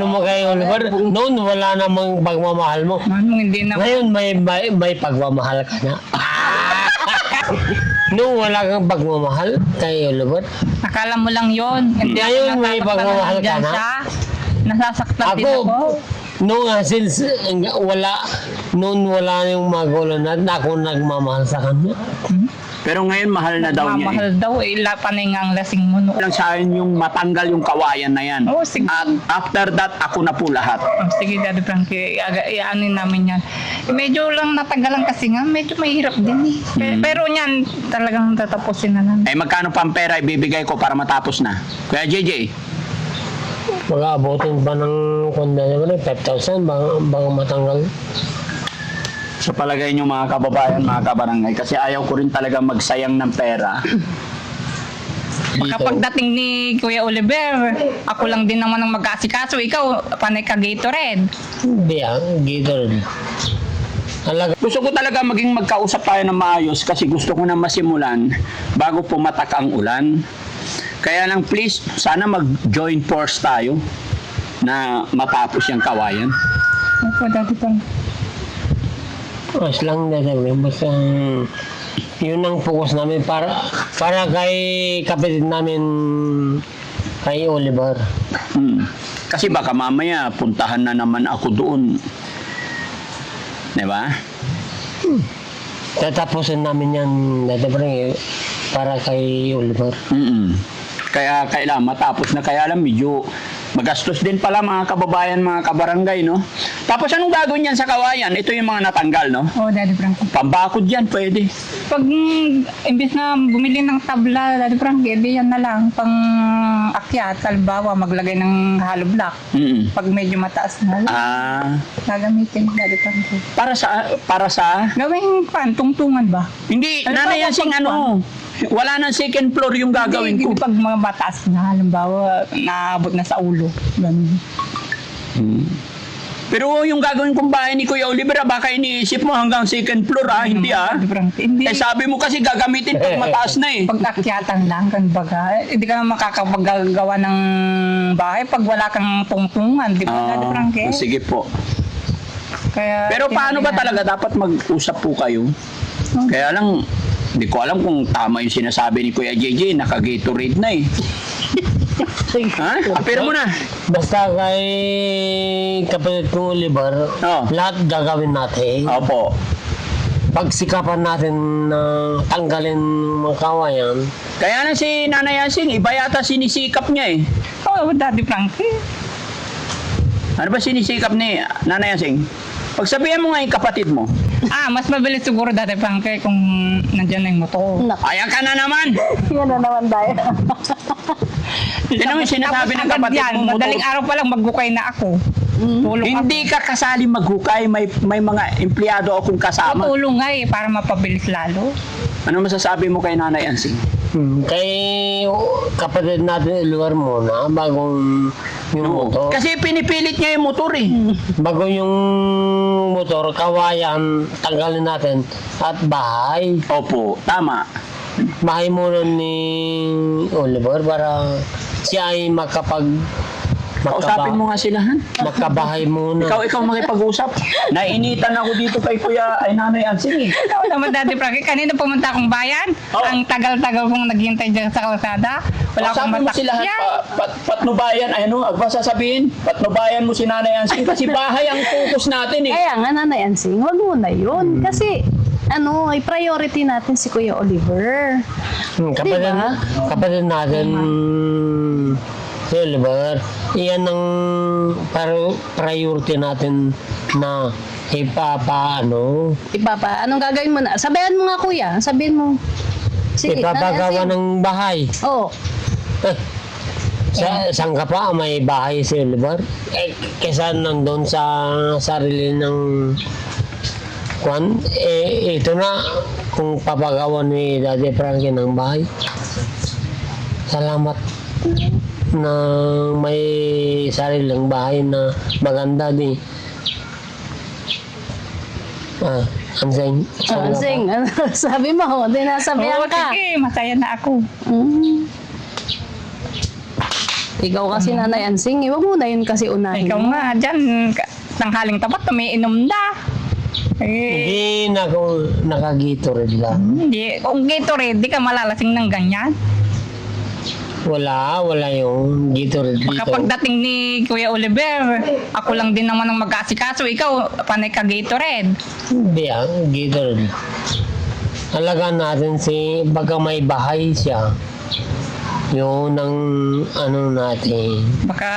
Ano mo kayo, Oliver? Noon wala namang pagmamahal mo. Hindi na. Ngayon may pagmamahal ka na. Noon wala kang pagmamahal kay Oliver. Akala mo lang yon. Hindi Ngayon may pagmamahal ka na. Nasasaktan din Ako, ako. noon since noon wala yung magulo na ako nagmamahal sa kanya. Pero ngayon mahal na daw niya. Mamahal daw. Panay nga ang lasing mo noon. Lang sa akin yung matanggal yung kawayan na yan. Oo, sige. At after that, ako na po lahat. Sige, Daddy Frankie, iaanin namin yan. Medyo lang natanggalan kasi nga, medyo mahirap din eh. Pero yan, talagang tatapusin na lang. Eh magkano pang pera ibibigay ko para matapos na? Kuya JJ, Mag-aabotin pa ng kunda naman 5,000 baka matanggal. sa palagay nyo mga kababayan, mga kabarangay, kasi ayaw ko rin talaga magsayang ng pera. Kapag dating ni Kuya Oliver, ako lang din naman ang mag-asikaso. Ikaw, panay ka Gatorade. Hindi Gatorade. Talaga. Gusto ko talaga maging magkausap tayo ng maayos kasi gusto ko na masimulan bago pumatak ang ulan. Kaya lang please, sana mag-join force tayo na matapos yung kawayan. Opo, Daddy Frankie. Mas lang na sabi, basta yun ang focus namin para kay kapatid namin kay Oliver. Kasi baka mamaya puntahan na naman ako doon. Diba? Tatapusin namin yan para kay Oliver. Kaya kailangan matapos na, kaya lang medyo magastos din pala mga kababayan, mga kabarangay, no? Tapos anong gagawin yan sa kawayan? Ito yung mga natanggal, no? Oo, Daddy Frankie. Pambakod yan, pwede. Pag imbis na bumili ng tabla, Daddy Frankie, di yan na lang. Pang akyat, halimbawa, maglagay ng hollow block. Pag medyo mataas na, gagamitin, Daddy Frankie. Para sa Gawing tungtungan ba? hindi, Ano nanay ba, yan sing ano, wala nang second floor yung gagawin ko. Hindi, pag mga mataas na, halimbawa, naabot na sa ulo. Ganun. Pero yung gagawin kong bahay ni Kuya Oliver, baka iniisip mo hanggang second floor, hindi Daddy Frankie. Hindi. Eh sabi mo kasi gagamitin pag mataas na eh. Pag akyatan lang, kan baga, hindi ka na makakapagawa ng bahay pag wala kang tungtungan, di ba, Daddy Frankie? Sige po. Kaya, Pero paano ba talaga dapat mag-usap po kayo? Kaya lang, hindi ko alam kung tama yung sinasabi ni Kuya JJ, naka-Gatorade na eh. Ha? Apira mo na. Basta kay kapatid kong Oliver, lahat gagawin natin. Opo. Pagsikapan natin na tanggalin mga kawayan. Kaya na si Nanay Yansing, iba yata sinisikap niya eh. Oo, Daddy Frankie. Ano ba sinisikap ni Nanay Yansing? Pagsabihan mo nga yung kapatid mo. Mas mabilis siguro, Daddy Frankie, kung nandyan na yung motor. Ayan ka na naman! Yan na naman tayo. Yan ang sinasabi ng kapatid mo. Madaling araw pa lang magbukay na ako. Tulong Hindi ka kasali maghukay, may mga empleyado akong kasama. Tulong nga para mapabilis lalo. Ano masasabi mo kay Nanay Yansing? Kay kapatid natin Oliver muna, bagong yung motor. Kasi pinipilit niya yung motor eh. Bago yung motor, kawayan, tanggalin natin. At bahay. Opo, tama. Bahay muna ni Oliver para siya ay Kausapin mo nga sila, han? magkabahay muna. Ikaw makipag-usap. Nainitan ako dito kay Nanay Yansing eh. Oo naman, Daddy Frankie. Kanina pumunta akong bayan. Ang tagal-tagal kong naghihintay dyan sa kalsada. Wala akong Sabi mo sila, patnubayan, agba sasabihin, patnubayan mo si Nanay Yansing kasi bahay ang focus natin eh. Kaya nga, Nanay Ansing, wag mo na yun. Kasi, ay priority natin si Kuya Oliver. Kapatid natin si Oliver, iyan ang priority natin na Anong gagawin mo na? Sabihan mo nga, Kuya. Sabihin mo. Sige, ipapagawa ng bahay. Oo. Saan ka pa may bahay si Oliver? Kesa nandun sa sarili ng ito na kung papagawa ni Daddy Frankie ng bahay. Salamat na may sariling bahay na maganda din. Ansing. Sabi mo, di nasabihan ka. Sige, masaya na ako. Ikaw kasi Nanay Ansing, wag mo na yun kasi unahin. Ikaw nga, dyan, tanghaling tapat, umiinom na. Eh, Hindi na ako naka-Gatorade lang. hindi. Kung Gatorade, di ka malalasing ng ganyan. Wala yung Gatorade dito. Kapag dating ni Kuya Oliver, ako lang din naman ang mag-asikaso. Ikaw, panay ka Gatorade. Hindi Gatorade. Alagaan natin baka may bahay siya. Yun ang ano natin. Baka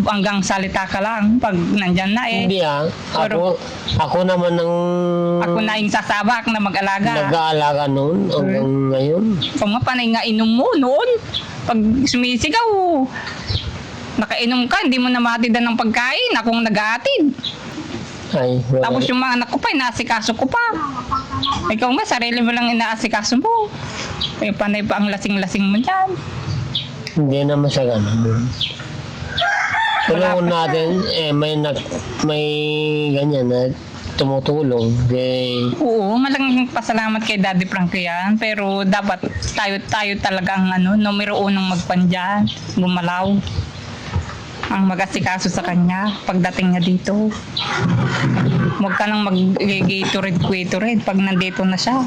hanggang salita ka lang pag nandyan na eh. Hindi ako naman ang Ako na yung sasabak na mag-alaga. nag-aalaga noon hanggang ngayon. Kung nga panay nga inom mo noon, pag sumisigaw, nakainom ka, hindi mo na matidan ng pagkain, akong nag-aatid. Ay, wala. Tapos yung mga anak ko pa, inaasikaso ko pa. Ikaw nga, sarili mo lang inaasikaso mo. Eh, panay pa ang lasing-lasing mo dyan. Hindi naman sa ganun. Tulungan natin, may ganyan na tumutulong. Oo, malaking pasalamat kay Daddy Frankie yan. Pero dapat tayo talaga ang numero unong magpandyan, gumalaw. Ang mag-asikaso sa kanya pagdating niya dito. Huwag ka nang mag-Gatorade pag nandito na siya.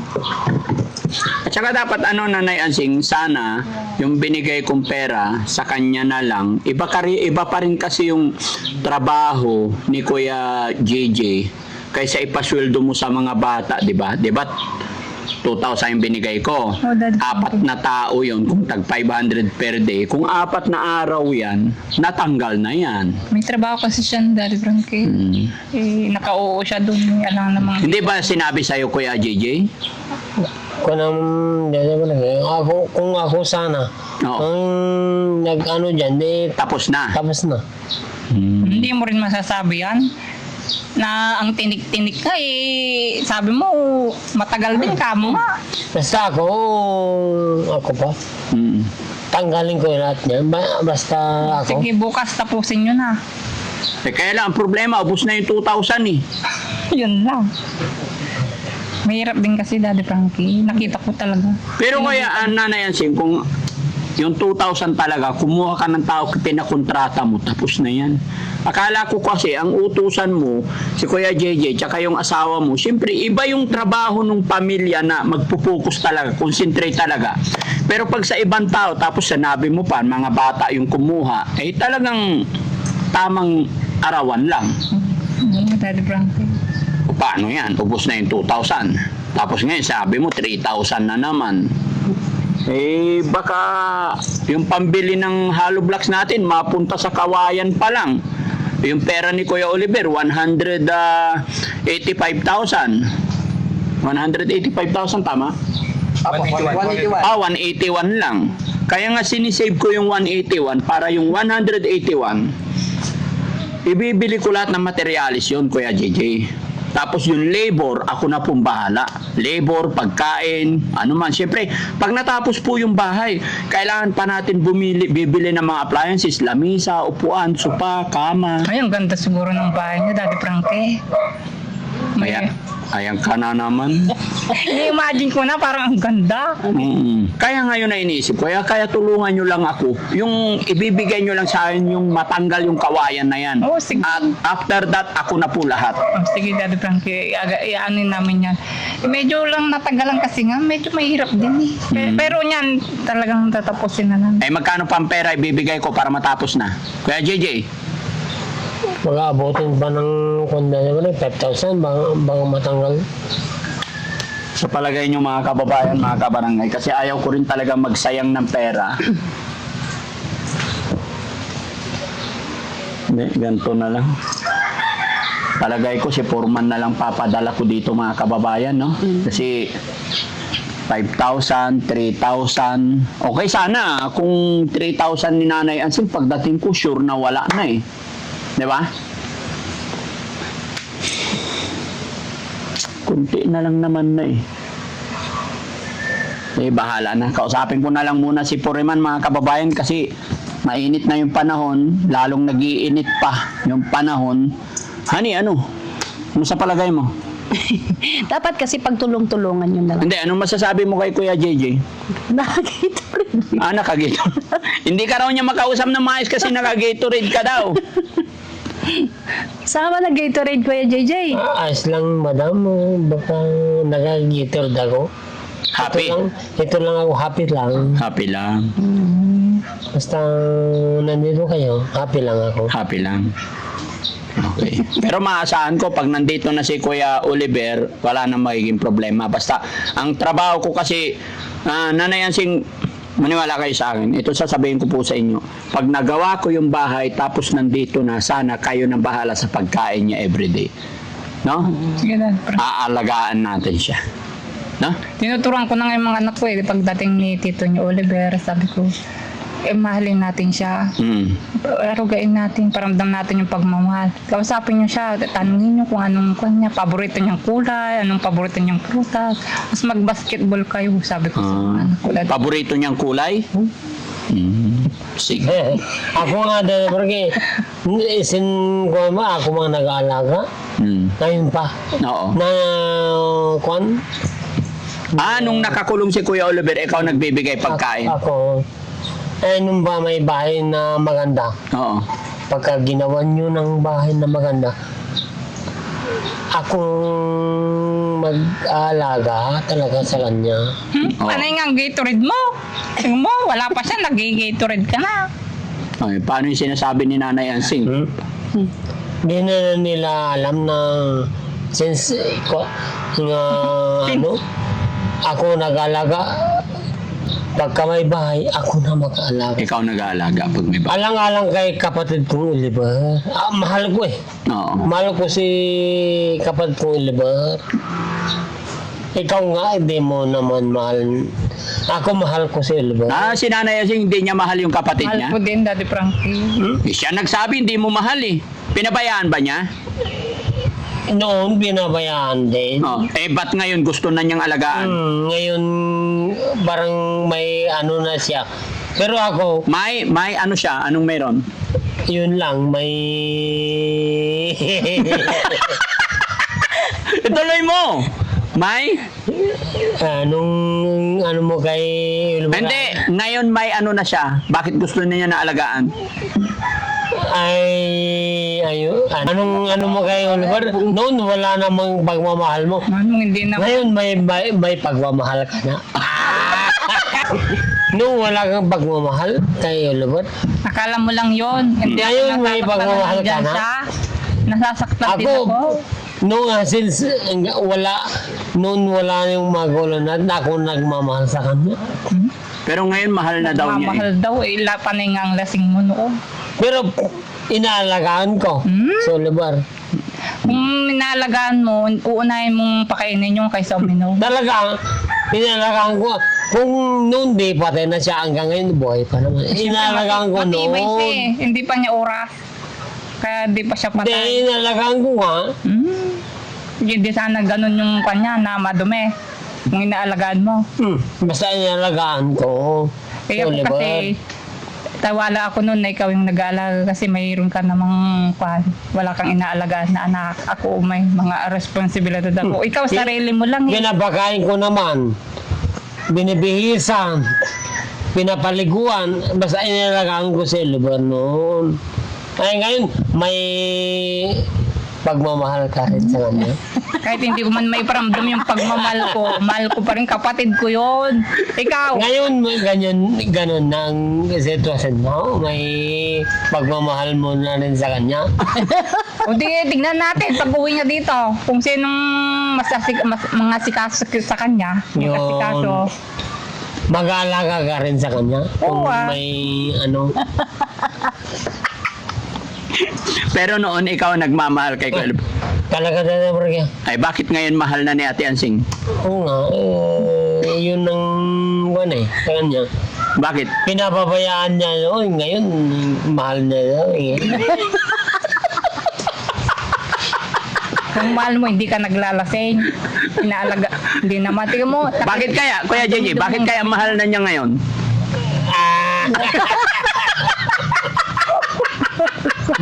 At saka dapat Nanay Ansing, sana yung binigay kong pera sa kanya na lang. Iba pa rin kasi yung trabaho ni Kuya JJ kaysa ipasweldo mo sa mga bata, di ba? Di ba? 2,000 yung binigay ko. Oh, Daddy. 4 na tao yun, kung tag 500 per day. Kung 4 na araw yan, natanggal na yan. May trabaho kasi siya, Daddy Frankie. Eh, naka-oo siya doon. Alam namang Hindi ba sinabi sa'yo, Kuya JJ? Kung ako sana, Oo. ang nag-ano dyan, Tapos na. tapos na. hindi mo rin masasabi yan. Na ang tinik-tinik ka sabi mo, matagal din ka mo nga. Basta ako pa. Mm. Tanggalin ko yung lahat niyan. Basta ako. Sige, bukas tapusin nyo na. Kaya lang, ang problema, ubus na yung 2,000 eh. Yun lang. Mahirap din kasi, Daddy Frankie. Nakita ko talaga. Pero kaya, Nanay Ansing, kung yung 2,000 talaga, kumuha ka ng tao, pinakontrata mo, tapos na yan. Akala ko kasi, ang utusan mo, si Kuya JJ, tsaka yung asawa mo, siyempre, iba yung trabaho ng pamilya na magpupokus talaga, concentrate talaga. Pero pag sa ibang tao, tapos sinabi mo pa, mga bata yung kumuha, eh talagang tamang arawan lang. Daddy Frankie. Paano yan? Ubus na yung 2,000. Tapos ngayon, sabi mo, 3,000 na naman. Eh, baka yung pambili ng hollow blocks natin, mapunta sa kawayan pa lang. Yung pera ni Kuya Oliver, 185,000. 185,000, tama? 181. 181 lang. Kaya nga sinisave ko yung 181 para yung 181, ibibili ko lahat ng materialis yun, Kuya JJ. Tapos yung labor, ako na pong bahala. Labor, pagkain, ano man. Siyempre, pag natapos po yung bahay, kailangan pa natin bibili ng mga appliances, lamisa, upuan, sopa, kama. Ay, ang ganda siguro ng bahay niya, Daddy Frankie. Ayan ka na naman. I-imagine ko na parang ang ganda. Kaya ngayon na iniisip ko, kaya tulungan nyo lang ako. Yung ibibigay nyo lang sa akin yung matanggal yung kawayan na yan. Oh, sige. At after that, ako na po lahat. Oh, sige, Daddy Frankie, i-anin namin yan. Medyo lang natagalan kasi nga, medyo mahirap din eh. Pero yan, talagang tatapusin na namin. Eh magkano pang pera ibibigay ko para matapos na? Kuya JJ, Mag-aabotin pa ng 5,000 baka matanggal. sa palagay nyo mga kababayan, mga kabarangay, kasi ayaw ko rin talaga magsayang ng pera. Hindi, ganito na lang. Palagay ko si Foreman na lang papadala ko dito mga kababayan, no? Kasi 5,000, 3,000. Okay sana kung 3,000 ni Nanay Ansing, pagdating ko sure na wala na eh. 'Di ba? Kunti na lang naman na eh. Eh, bahala na. Kausapin ko na lang muna si Foreman mga kababayan kasi mainit na yung panahon, lalong nag-iinit pa yung panahon. Honey, ano sa palagay mo? Dapat kasi pagtulong-tulungan yun na lang. Hindi, anong masasabi mo kay Kuya JJ? Nakagatorade. Naka-Gatorade. Hindi ka raw niya makausap na maayos kasi naka-Gatorade ka daw. Sama na Gatorade, Kuya JJ. Ayos lang, madam. Baka nag-Gatorade ako. Happy. Ito lang ako, happy lang. Happy lang. Basta nandito kayo, happy lang ako. Happy lang. Okay. Pero maasahan ko, pag nandito na si Kuya Oliver, wala na magiging problema. Basta, ang trabaho ko kasi, Nanay Ansing, maniwala kayo sa akin. Ito sasabihin ko po sa inyo. Pag nagawa ko yung bahay, tapos nandito na, sana kayo na bahala sa pagkain niya everyday. No? Sige na. Aalagaan natin siya. No? Tinuturuan ko na nga yung mga anak ko eh. Pagdating ni Tito ni Oliver, sabi ko, mahalin natin siya. Arugain natin, paramdam natin yung pagmamahal. Kausapin niyo siya, tanungin niyo kung anong kanya, paborito niyang kulay, anong paborito niyang prutas. Mas mag-basketball kayo, sabi ko sa mga anak ko. Paborito niyang kulay? Sige. Ako nga dahil porque isin ko ba ako mga nag-aalaga. Ngayon pa. Oo. Na kwan? Nung nakakulong si Kuya Oliver, ikaw nagbibigay pagkain? Ako. Nung ba may bahay na maganda? Oo. Pagka ginawa nyo ng bahay na maganda, akong mag-aalaga talaga sa kanya. Ano yung ang Gatorade mo? Tingnan mo, wala pa siya, nag-Gatorade ka na. Okay, paano yung sinasabi ni Nanay Ansing? Hindi na nila alam na since ano, ako nag-alaga, pagka may bahay, ako na mag-aalaga. Ikaw nag-aalaga pag may bahay? Alang-alang kay kapatid kong Oliver. Mahal ko eh. Oo. Mahal ko si kapatid kong Oliver. Ikaw nga, hindi mo naman mahal. Ako mahal ko si Oliver. Si Nanay Ansing, hindi niya mahal yung kapatid Mahal niya? ko din, Daddy Frankie. Siya nagsabi, hindi mo mahal eh. Pinabayaan ba niya? Noon, binabayaan din. Ba't ngayon gusto na niyang alagaan? Ngayon, parang may ano na siya. Pero ako, May ano siya? Anong meron? yun lang, may... Ituloy mo! May? ano mo kay Oliver? Hindi, ngayon may ano na siya. Bakit gusto niya na alagaan? Ano mo kay Oliver? Noon, wala namang pagmamahal mo. Hindi na. Ngayon, may pagmamahal ka na. Noong wala kang pagmamahal kay Oliver, Akala mo lang yon. Hindi Ngayon, ako may nasasaktan pagmamahal ka dyan na? siya. Nasasaktan din ako, ako. since noon wala yung magulo na ako nagmamahal sa kanya. Pero ngayon mahal na daw niya Mahal daw eh. Panay nga ang lasing mo noon. Pero inaalagaan ko si Oliver. Kung minalagaan mo, uunahin mong pakainin yung kaysa uminom. Talaga, inaalagaan ko. Kung noon di patay na siya hanggang ngayon, buhay pa naman. Inaalagaan ko Matibay siya noon. eh. Hindi pa niya oras. Kaya di pa siya Hindi, patay. inaalagaan ko nga. Hindi sana ganun yung kanya na madumi. Kung inaalagaan mo. Basta inaalagaan ko si Kaya Oliver. kasi tawala ako noon na ikaw yung nag-aalaga kasi mayroon ka namang wala kang inaalagaan na anak. Ako may mga responsibilidad ako. Ikaw sarili mo lang eh. Pinapakain ko naman. Binibihisan. Pinapaliguan. Basta inalagaan ko si Oliver noon. Ay ngayon, may pagmamahal ka rin sa kanya. Kahit hindi ko man may paramdam yung pagmamahal ko, mahal ko pa rin, kapatid ko yun. Ikaw, Ngayon, may ganun na ang sitwasyon mo. May pagmamahal mo na rin sa kanya. o di, tignan natin pag uwi niya dito. Kung sinong mga sikaso sa kanya. Mga Yun. sikaso. Mag-aalaga ka rin sa kanya. Kung Oo, may ano. Pero noon ikaw nagmamahal kay Kuya Oliver. Talaga na naman. Ay bakit ngayon mahal na ni Ate Ansing? Oo nga. Yun ang sa kanya. Bakit? Pinapabayaan niya noon. Ngayon, mahal niya. Kung mahal mo, hindi ka naglalasing. Inaalaga, hindi naman. Tingnan mo. Bakit kaya, Kuya JJ, bakit kaya mahal na niya ngayon?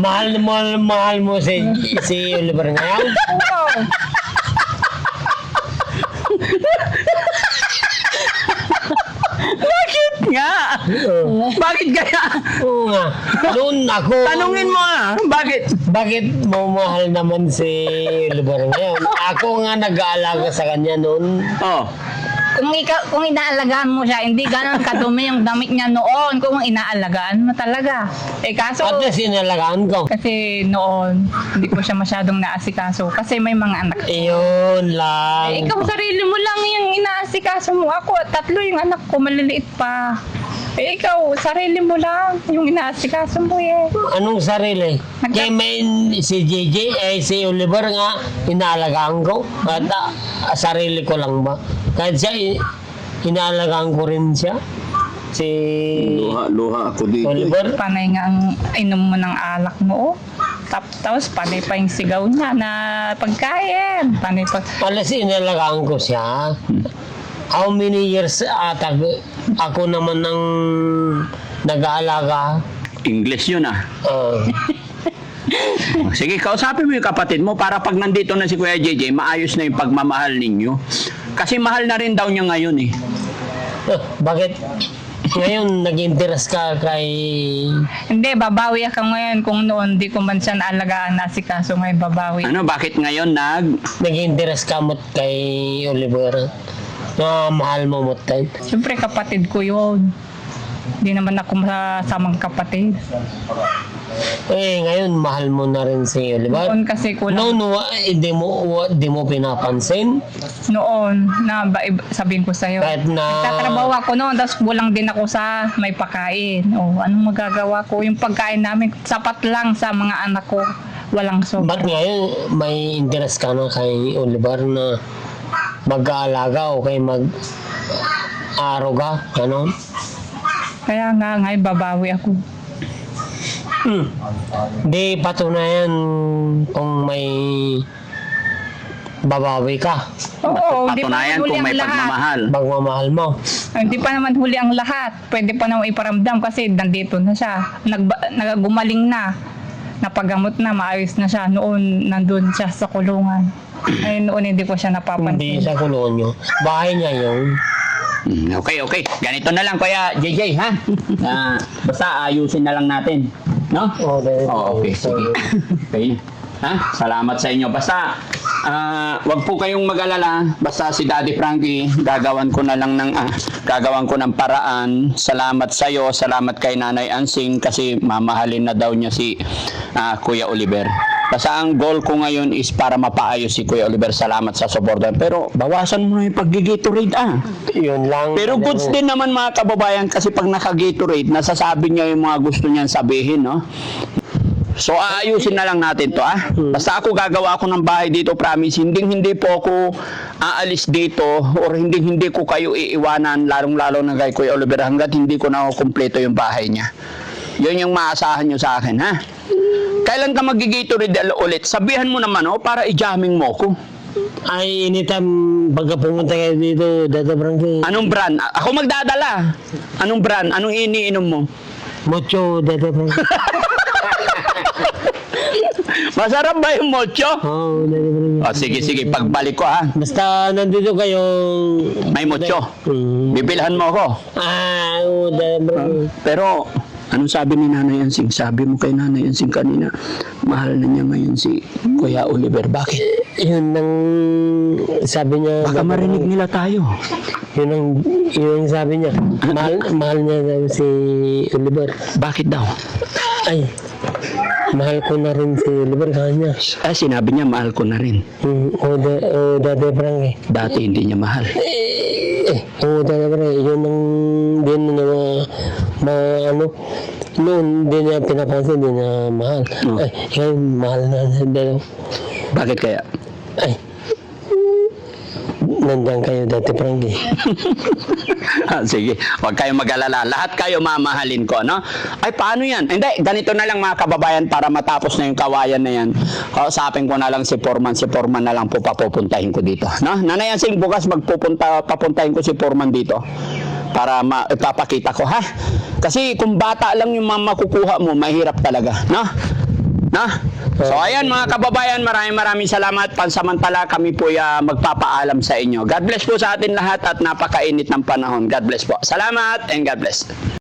Mahal mo si Oliver ngayon. Oo. nga. Bakit kaya? Oo nga. Noon ako... Tanungin mo bakit? Bakit mo mahal naman si Oliver ngayon? Ako nga nag-aalaga sa kanya noon. Oh. Kung inaalagaan mo siya, hindi ganun kadumi yung damit niya noon kung inaalagaan mo talaga. Kaso, At least inalagaan ko. kasi noon, hindi ko siya masyadong naasikaso kasi may mga anak. Iyon lang. Ikaw sarili mo lang yung inaasikaso mo. Ako, 3 yung anak ko, maliliit pa. Ikaw, sarili mo lang yung inaasikaso mo Anong sarili? Kaya may si JJ, si Oliver nga, inaalagaan ko. At sarili ko lang ba? Kahit siya, inaalagaan ko rin siya. Si Luha ako dito. Oliver. Panay nga ang inom mo ng alak mo. Tapos panay pa yung sigaw niya na pagkain. Panay pa. Alas inalagaan ko siya. How many years ako naman ng nag-aalaga? English yun Sige, kausapin mo yung kapatid mo para pag nandito na si Kuya JJ, maayos na yung pagmamahal ninyo. Kasi mahal na rin daw niya ngayon Bakit ngayon nag-interest ka kay... Hindi, babawi ako ngayon kung noon di ko man siya naalagaan na si kaso ngayon babawi. Ano, bakit ngayon Nag-interest ka mo kay Oliver? Na mahal mo mo tayo? Siyempre kapatid ko yun. Hindi naman ako masamang kapatid. Ngayon mahal mo na rin si Oliver. Noon kasi kulang. Noon, hindi mo pinapansin? Noon, sabihin ko sa'yo. Kahit na... Nagtatrabaho ako noon, tapos kulang din ako sa may pagkain. Anong magagawa ko? Yung pagkain namin, sapat lang sa mga anak ko. Walang sobra. Ba't ngayon may interest ka na kay Oliver na mag-aalaga o kay mag-aruga? Ano? Kaya nga, ngayon babawi ako. Di patunayan kung may babawi ka. Oo, hindi pa patunayan naman huli kung may ang lahat. pagmamahal? Magmamahal mo. Hindi pa naman huli ang lahat. Pwede pa naman iparamdam kasi nandito na siya. Gumaling na. Napagamot na, maayos na siya. Noon, nandun siya sa kulungan. Ay, noon hindi ko siya Hindi napapansin. sa kulungan nyo. Bahay niya yun. Okay. Ganito na lang Kuya JJ, ha? Basta ayusin na lang natin. No? Okay, sige. Okay. Ha? Salamat sa inyo. Basta, wag po kayong mag-alala. Basta si Daddy Frankie, gagawan ko ng paraan. Salamat sa iyo, salamat kay Nanay Ansing kasi mamahalin na daw niya si Kuya Oliver. Basta ang goal ko ngayon is para mapaayos si Kuya Oliver. Salamat sa suporta. Pero bawasan mo na yung pag-Gatorade Yun lang. Pero goods din naman mga kababayan kasi pag naka-Gatorade, nasasabi niya yung mga gusto niyang sabihin, no? So aayusin na lang natin to Basta ako gagawa ako ng bahay dito, promise. Hindi po ako aalis dito or hindi ko kayo iiwanan lalong-lalo na kay Kuya Oliver hanggat hindi ko na kumpleto yung bahay niya. Yun yung maasahan nyo sa akin, ha? Kailan ka mag-Gatorade ulit? Sabihan mo naman, para i-jamming mo ko. Ay, anytime pagka pumunta kayo dito, Dada Frankie. Anong brand? Ako magdadala. Anong brand? Anong iniinom mo? Mucho, Dada Frankie. Masarap ba yung mocho? Oo, Dada Frankie. Sige, pagbalik ko Basta nandito kayo. May mocho. Bibilhan mo ako. Oo, Dada Frankie. Pero, anong sabi ni Nanay Ansing? Sabi mo kay Nanay Ansing kanina, mahal na niya ngayon si Kuya Oliver. Bakit? Yun ang sabi niya. Baka marinig nila tayo. Yun ang sabi niya. Mahal niya daw si Oliver. Bakit daw? Ay, mahal ko na rin si Oliver kanya. Sinabi niya, mahal ko na rin. Dada Frankie. Dati hindi niya mahal. Dada Frankie. Yun ang din na noon din niya pinapansin, din niya mahal. Ay, ngayon mahal na dalaw. Bakit kaya? Ay, nandiyan kayo Dada Frankie. Sige, huwag kayong mag-alala. Lahat kayo mamahalin ko, no? Ay, paano yan? Hindi, ganito na lang mga kababayan para matapos na yung kawayan na yan. Kausapin ko na lang si Foreman. Si Foreman na lang po papupuntahin ko dito. No? Nanay Ansing, bukas papuntahin ko si Foreman dito para ipapakita ko, ha? Kasi kung bata lang yung makukuha mo, mahirap talaga, no? No? So ayan mga kababayan, maraming salamat. Pansamantala kami po magpapaalam sa inyo. God bless po sa atin lahat at napakainit ng panahon. God bless po. Salamat and God bless.